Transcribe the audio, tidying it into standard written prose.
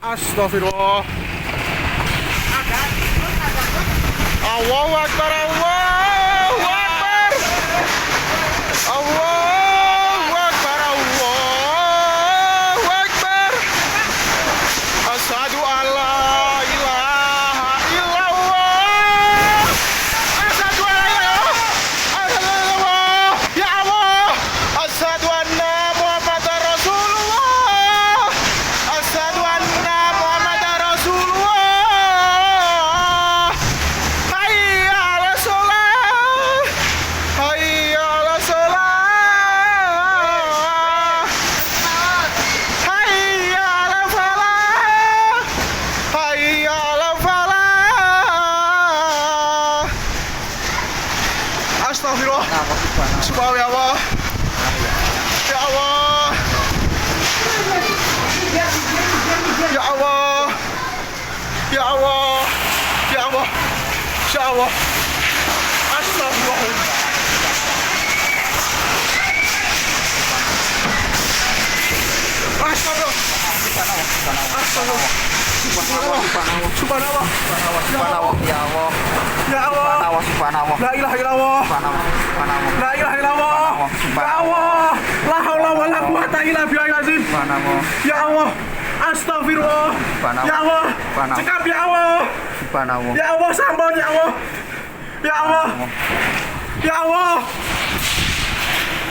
Astagfirullah. Allahu Akbar, Allahu Akbar. Allahu Akbar, Allahu Akbar. Asyhadu an la ilaha illallah. Asyhadu an la ilaha illallah. Ya Allah. Asyhadu anna Muhammadar Rasulullah. Asyhadu anna Muhammadar Rasulullah. Hayya 'alas shalah. Hayya 'alas shalah. Hayya 'alal falah. Hayya 'alal falah. Astagfirullah. Subhanallah ya Allah. Ya Allah. Ya Allah. Ya Allah. Ya Allah. Ya Allah. Astagfirullah. Astagfirullah. Astagfirullah. Subhanallah. Subhanallah. Ya Allah. Ya Allah. Subhanallah. La ilaha illallah. Subhanallah. La ilaha illallah. Ya Allah. La haula wala quwata illa billahil azim. Ya Allah. Astagfirullah. Ya Allah. Cekap ya Allah. Subhanallah. Ya Allah, sampun ya Allah. Ya Allah. Ya Allah.